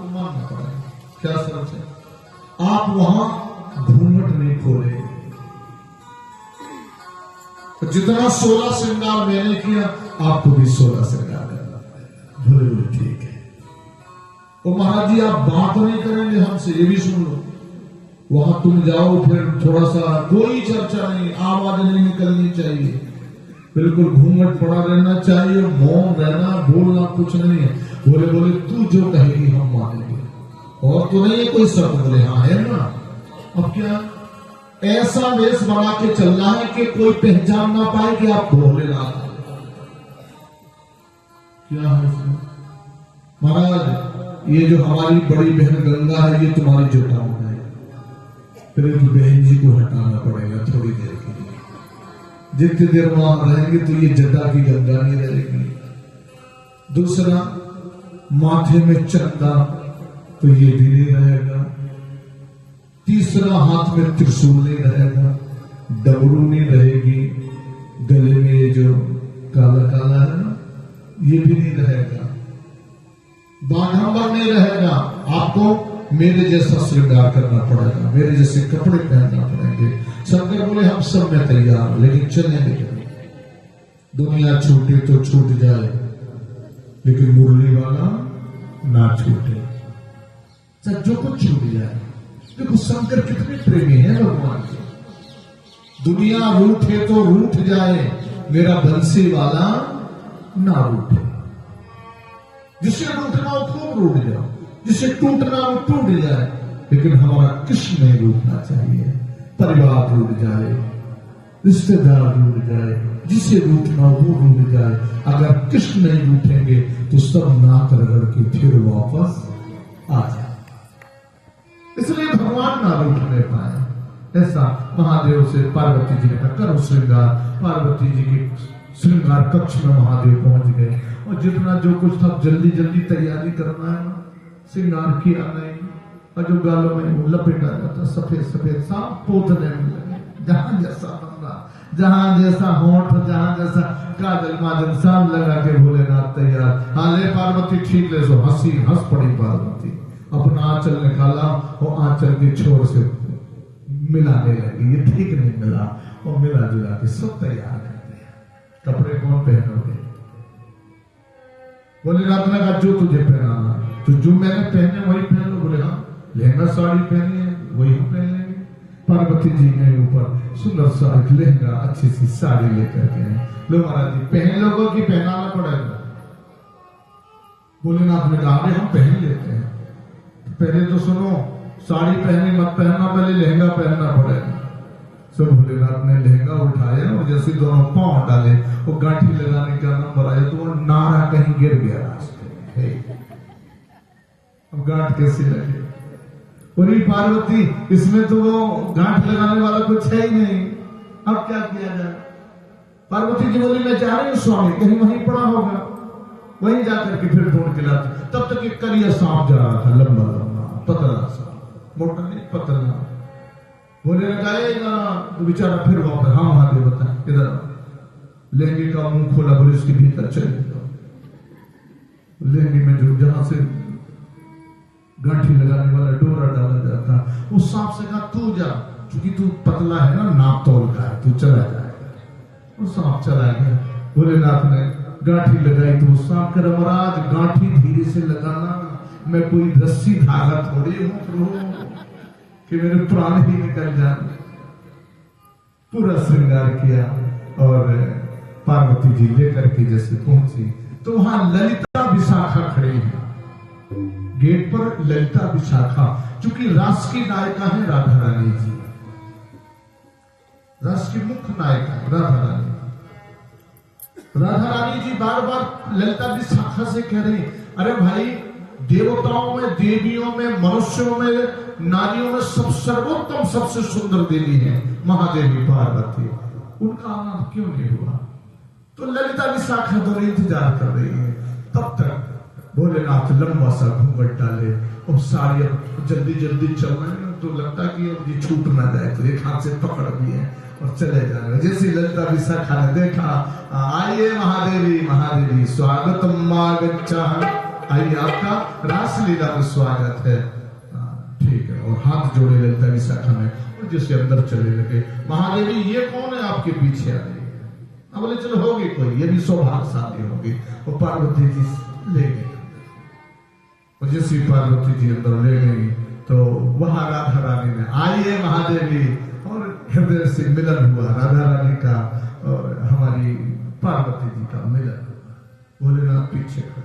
आपको मानना पड़ेगा। क्या शर्त है? आप वहां घूंघट नहीं खोले। तो जितना 16 श्रृंगार मैंने किया आपको भी 16 श्रृंगार करना पड़ेगा। बोले बोले ठीक है। और महाराज जी आप बात नहीं करेंगे हमसे, ये भी सुन लो। वहां तुम जाओ फिर थोड़ा सा कोई चर्चा नहीं, आवाज नहीं निकलनी चाहिए, बिल्कुल घूंघट पड़ा रहना चाहिए, मौन रहना, बोलना कुछ नहीं है। बोले बोले तू जो कहेगी हम मानेंगे। और तो नहीं है कोई शर्त? बोले हाँ है ना। अब क्या ऐसा वेश बना के चलना है कि कोई पहचान ना पाए कि आप भोलेनाथ हैं। क्या है इसमें? महाराज ये जो हमारी बड़ी बहन गंगा है ये तुम्हारी जटाओं है, फिर तो बहन जी को हटाना पड़ेगा थोड़ी देर के लिए। जितनी देर वहां रहेंगे तो ये जटा की गंगा नहीं रहेगी। दूसरा माथे में चंदा तो ये भी नहीं रहेगा। तीसरा हाथ में त्रिशूल नहीं रहेगा, डमरू नहीं रहेगी, गले में ये जो काला काला है ना ये भी नहीं रहेगा, बाघंबर नहीं रहेगा। आपको मेरे जैसा श्रृंगार करना पड़ेगा, मेरे जैसे कपड़े पहनना पड़ेंगे। शंकर बोले हम सब में तैयार, लेकिन चलेंगे क्या? दुनिया छूटे तो छूट जाए लेकिन मुरली वाला ना छूटे, जो कुछ छूट जाए। देखो शंकर कितने प्रेमी है भगवान के। दुनिया रूठे तो रूठ जाए, मेरा बंसी वाला ना रूठे। जिसे रूठना हो खूब रूठ जाओ, जिसे टूटना हो टूट जाए, लेकिन हमारा कृष्ण नहीं रूठना चाहिए। परिवार रूठ जाए, रिश्तेदार रूठ जाए, जिसे रूठना हो वो रूठ जाए। अगर कृष्ण नहीं रूठेंगे तो सब नाक रगड़ के फिर वापस आ जाए। इसलिए भगवान ना रूठने पाए। ऐसा महादेव से पार्वती जी ने कहा करो श्रृंगार। पार्वती जी के श्रृंगार कक्ष में महादेव पहुंच गए और जितना जो कुछ था जल्दी जल्दी तैयारी करना है, श्रृंगार किया नहीं। और जो गालों में वो लपेटा जाता सफेद सफेद सांप पोतने लगे। जहां जैसा बंदा, जहां जैसा होंठ, जहां जैसा काजल माजल सब लगा के भोलेनाथ तैयार। हाँ ले पार्वती ठीक ले। सो हंस पड़ी पार्वती, अपना आंचल निकाला और आंचल के छोर से मिलाने लगी। ये ठीक नहीं मिला और मिला जुला के सब तैयार कर दिया। कपड़े कौन पहनोगे? भोलेनाथ ने कहा जो तुझे पहनाना, तो जो मैंने पहने वही पहन लो। बोले हाँ लहंगा साड़ी पहनी है वही हम पहन लेंगे। पार्वती जी ने ऊपर सुंदर सा एक लहंगा अच्छी सी साड़ी लेकर के लो महाराज जी पहन लोगों की पहनाना पड़ेगा। भोलेनाथ ने कहा हम पहन लेते हैं। पहले तो सुनो, साड़ी पहनी मत पहनना, पहले लहंगा पहनना पड़ेगा। सब भोलेनाथ ने लहंगा उठाया और जैसे दोनों पांव डाले वो गांठी लगाने का नंबर आया तो वो नारा कहीं गिर गया रास्ते में। अब गांठ कैसे लगे? बोली पार्वती इसमें तो वो गांठ लगाने वाला कुछ है ही नहीं, अब क्या किया जाए? पार्वती जी बोली मैं जा रही हूँ स्वामी, कहीं वहीं पड़ा होगा, वहीं जाकर के फिर ढूंढ के लाते। तब तक एक करिया सांप जा रहा था, लंबा लंबा पतला सा, मोटा नहीं पतला। बोले लगाएगा तो बेचारा फिर वापस हाँ महादेव बता इधर। लहंगे का मुंह खोला, बोले उसके भीतर चले जाओ। लहंगे में जो जहां से गांठी लगाने वाला डोरा डाला जाता, उस सांप से कहा तू जा, क्योंकि तू पतला है ना, नाप तोल का है, तू चला जाएगा। वो सांप चला गया। भोलेनाथ ने गांठी लगाई तो सांप कर महाराज गांठी धीरे से लगाना, मैं कोई रस्सी धागा थोड़ी हूं कि मेरे प्राण ही निकल जाए। पूरा श्रृंगार किया और पार्वती जी लेकर के जैसे पहुंची तो वहां ललिता विशाखा खड़ी है। गेट पर ललिता विशाखा, चूंकि रास की नायिका है राधा रानी जी, रस की मुख्य नायिका है राधा रानी। राधा रानी जी बार बार ललिता विशाखा से कह रही अरे भाई देवताओं में, देवियों में, मनुष्यों में, नारियों में सब सर्वोत्तम सबसे सुंदर देवी है महादेवी पार्वती, उनका आना क्यों नहीं हुआ? तो ललिता विशाखा दोनों इंतजार कर रही है। तब तक भोलेनाथ लंबा सा घूंघट डाले और सारी जल्दी जल्दी चल रहे हैं तो लगता कि अब ये छूट ना जाए, तो एक हाथ से पकड़ भी है और चले जा रहे। जैसे ललिता विशाखा ने देखा आइए महादेवी, महादेवी स्वागतम आगच्छा, आइए, आपका रासलीला में स्वागत है। ठीक है, और हाथ जोड़े ललता विशाखा में और जैसे अंदर चले लगे, महादेवी ये कौन है आपके पीछे आ रही है? अब बोले चलो होगी कोई, ये भी सौभाग्यशाली होगी। और पार्वती जी ले गई, और जैसे पार्वती जी अंदर ले गई तो वहां राधा रानी ने आइए महादेवी, और हृदय से मिलन हुआ राधा रानी का और हमारी पार्वती जी का मिलन हुआ। भोलेनाथ पीछे खड़े,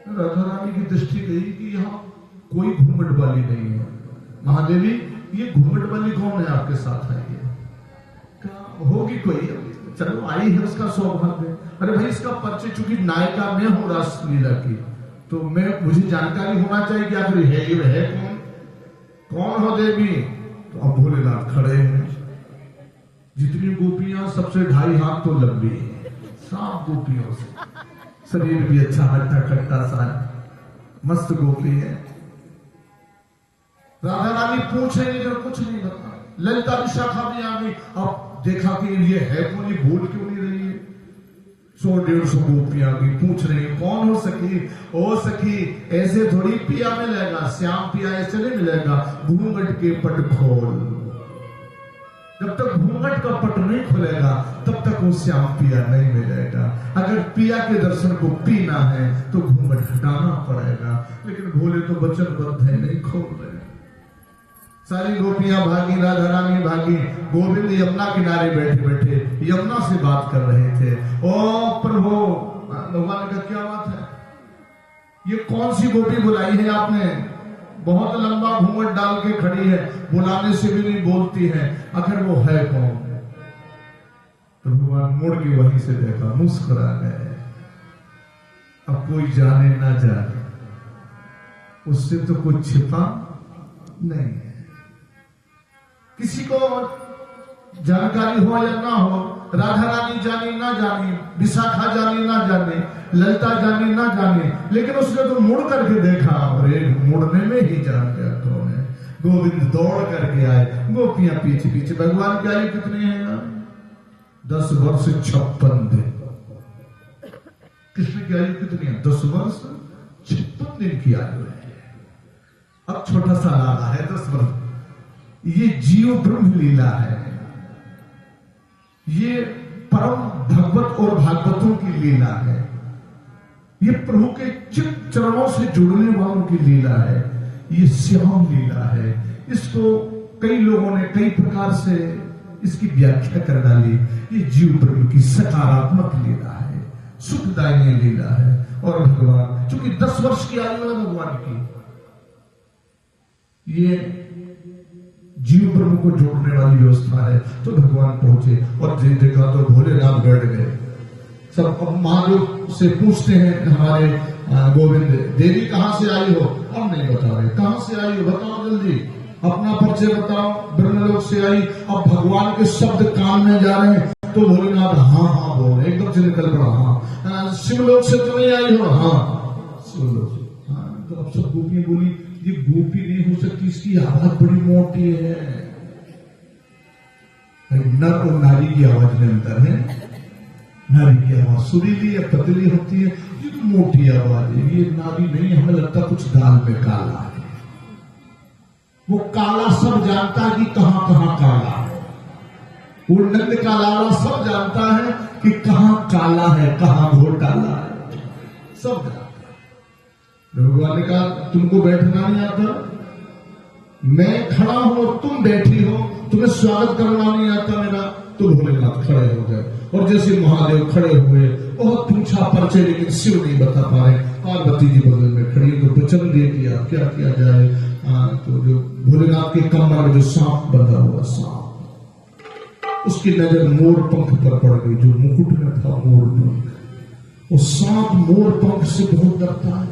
राधा रानी की दृष्टि गई कि यहाँ कोई घूंघट वाली नहीं है। महादेवी ये घूंघट वाली कौन है आपके साथ आई है? होगी कोई, चलो आई है उसका सौभाग्य। अरे भाई इसका परिचय, चूंकि नायिका मैं हूं रासलीला की, तो मुझे जानकारी होना चाहिए कि आखिर है ये है कौन हो देवी? तो अब भोलेनाथ खड़े हैं। जितनी गोपियां सबसे 2.5 हाथ तो लंबी है, 7 गोपियों से, शरीर भी अच्छा हट्टा खट्टा सा है, मस्त गोपी है। राधा रानी पूछ रही लेकिन कुछ नहीं बता। ललिता विशाखा भी आ गई, अब देखा कि ये है कौन, ये बोल क्यों नहीं रही है। 100-150 गोपियां भी पूछ रही है कौन हो सखी? ओ सखी ऐसे थोड़ी पिया मिलेगा, श्याम पिया ऐसे नहीं मिलेगा, घूंघट के पट खोल। जब तक घूंघट का पट नहीं खुलेगा तब तक वो श्याम पिया नहीं मिलेगा। अगर पिया के दर्शन को पीना है तो घूंघट हटाना पड़ेगा। लेकिन भोले तो वचनबद्ध है, नहीं खोल रहे। सारी गोपियां भागी, राधा रानी भागी, गोविंद यमुना किनारे बैठे बैठे यमुना से बात कर रहे थे। ओ प्रभु, भगवान का क्या बात है? ये कौन सी गोपी बुलाई है आपने? बहुत लंबा घूंघट डाल के खड़ी है, बुलाने से भी नहीं बोलती है, आखिर वो है कौन? तो भगवान मुड़ के वहीं से देखा, मुस्कुरा गए। अब कोई जाने ना जाने, उससे तो कुछ छिपा नहीं है। किसी को जानकारी हो या ना हो, राधा रानी जानी ना जानी, विशाखा जानी ना जाने, ललिता जानी ना जाने, लेकिन उसने तो मुड़ करके देखा, और एक मुड़ने में ही जान गया कौन है। गोविंद दौड़ करके आए, गोपियां पीछे पीछे। भगवान की आयु कितनी है यार? 10 वर्ष 56 दिन। कृष्ण की आयु कितनी है? 10 वर्ष 56 दिन की आयु है। अब छोटा सा लाला है 10 वर्ष। ये जीव ब्रह्म लीला है, ये परम भगवत और भागवतों की लीला है, ये प्रभु के चित चरणों से जुड़ने वालों की लीला है, ये श्याम लीला है। इसको कई लोगों ने कई प्रकार से इसकी व्याख्या कर डाली। ये जीव ब्रह्म की सकारात्मक लीला है, सुखदायी लीला है। और भगवान चूंकि 10 वर्ष की आयु है भगवान की, ये जीव ब्रह्म को जोड़ने वाली व्यवस्था है। तो भगवान पहुंचे और देखा तो भोलेनाथ बैठ गए। सब महादेव से पूछते हैं हमारे गोविंद, देवी कहां से आई हो? हम नहीं बता रहे। कहां से आई हो बताओ जल्दी, अपना परिचय बताओ। ब्रह्मलोक से आई। अब भगवान के शब्द कान में जा रहे हैं तो भोलेनाथ हाँ बोल, एकदम से निकल पड़ा। हाँ। शिवलोक से तो नहीं आई हो? हाँ शिवलोक से। हाँ, तो अब सब गोपियां बोली ये गोपी नहीं हो सकती, इसकी आवाज बड़ी मोटी है। नर और नारी की आवाज में अंतर है। नारी की आवाज सुरीली या पतली होती है, ये तो मोटी आवाज है। ये नारी नहीं, हमें लगता कुछ दाल में काला है। वो काला सब जानता है कि कहां कहां काला है। वो नंद का लाला सब जानता है कि कहां काला है, कहां घोटाला है, सब जानता है। भगवान ने कहा तुमको बैठना नहीं आता? मैं खड़ा हूं और तुम बैठी हो, तुम्हें स्वागत करना नहीं आता मेरा? तो भोलेनाथ खड़े हो गए। और जैसे महादेव खड़े हुए, बहुत पूछा परिचय, लेकिन शिव नहीं बता पा रहे। पार्वती जी बगल में खड़ी, तो वचन दे दिया क्या किया जाए। तो जो भोलेनाथ के कमर में जो सांप बंधा हुआ, सांप, उसकी नजर मोर पंख पर पड़ गई। जो मुकुट में था मोर पंख, वो सांप मोर पंख से बहुत डरता है।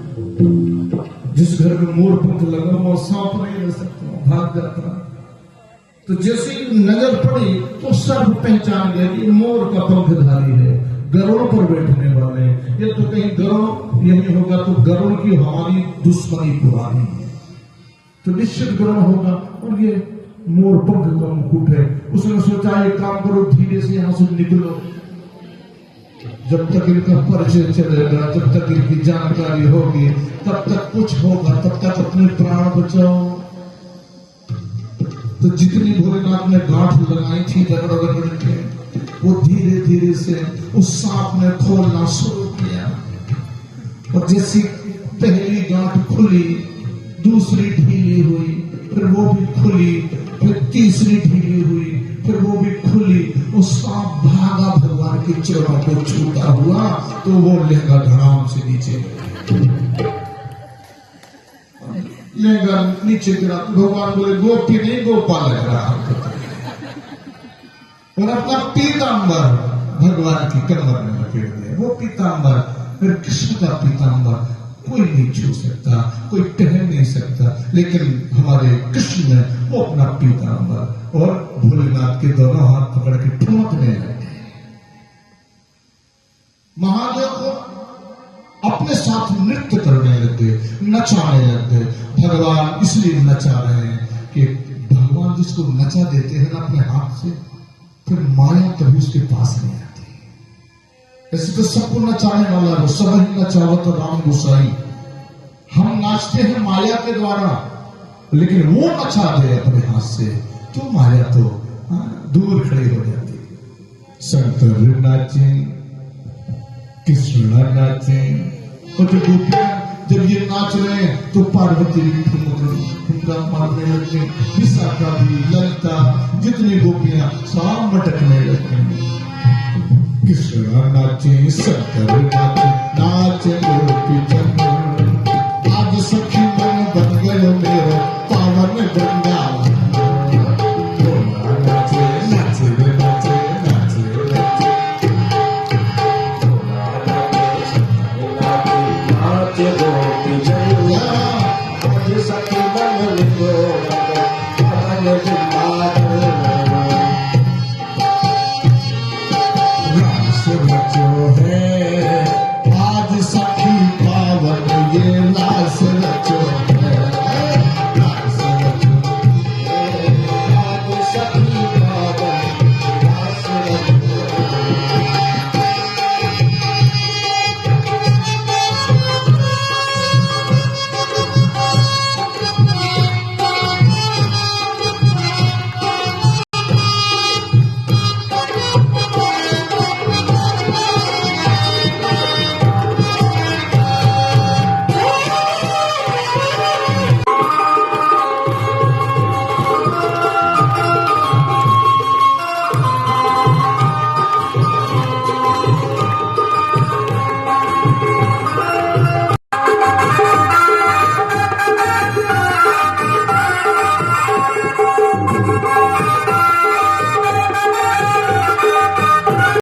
जिस घर में मोर पंख लगा हुआ सांप नहीं रह सकता, भाग जाता है। तो जैसे ही नजर पड़ी तो सर्व पहचान गया कि मोर का पंखधारी है, गरुड़ पर बैठने वाले। ये तो कहीं गरुड़ यही होगा, तो गरुड़ की हमारी दुश्मनी पुरानी है, तो निश्चित गरुड़ होगा। और ये मोर पंख का मुकुट है। उसने सोचा एक काम करो, धीरे से यहां से निकलो। जब तक इनका परिचय चलेगा, जब तक इनकी जानकारी होगी, तब तक कुछ होगा, तब तक अपने प्राण बचाओ। तो जितनी भोलेनाथ ने गांठ लगाई थी रगड़ रगड़ के, वो धीरे धीरे से उस सांप ने खोलना शुरू किया। और जैसी पहली गांठ खुली, दूसरी ढीली हुई, फिर वो भी खुली, फिर तीसरी ढीली हुई, फिर वो भी खुली। वो सांप भागा भगवान के चरणों को छूता हुआ, तो वो लहंगा धड़ाम से नीचे लहंगा नीचे गिरा। भगवान बोले गोपी नहीं गोपाल लग रहा, और अपना पीतांबर भगवान की कमर में लपेट दिया। वो पीतांबर फिर कृष्ण का पीतांबर कोई नहीं छू सकता, कोई पहन नहीं सकता, लेकिन हमारे कृष्ण ने वो अपना पीतांबर और भोलेनाथ के दोनों हाथ पकड़ के ठुमकने लगे। महादेव को अपने साथ नृत्य करने लगे, नचाने लगे। भगवान इसलिए नचा रहे हैं कि भगवान जिसको नचा देते हैं ना अपने हाथ से, फिर माया कभी उसके पास नहीं आती। ऐसे तो सबको नचाने वाला है, सब ही नचावत राम गोसाई। हम नाचते हैं माया के द्वारा, लेकिन वो नचा दे अपने हाथ से तो माया तो दूर खड़ी हो जाती। शंकर नाचे, कृष्ण नाचे, और जब गोपियां जब ये नाच रहे हैं तो पार्वती भी ठुमका मारने लगे, विशाखा भी, ललिता, जितनी गोपियां सब मटकने लगे। कृष्ण नाचे, शंकर नाचे, नाचे गोपी जन। आज सखी मन बन गयो मेरो पावन वृंदावन। नाचे नाचे नाचे नाचे नाचे गोपी जन।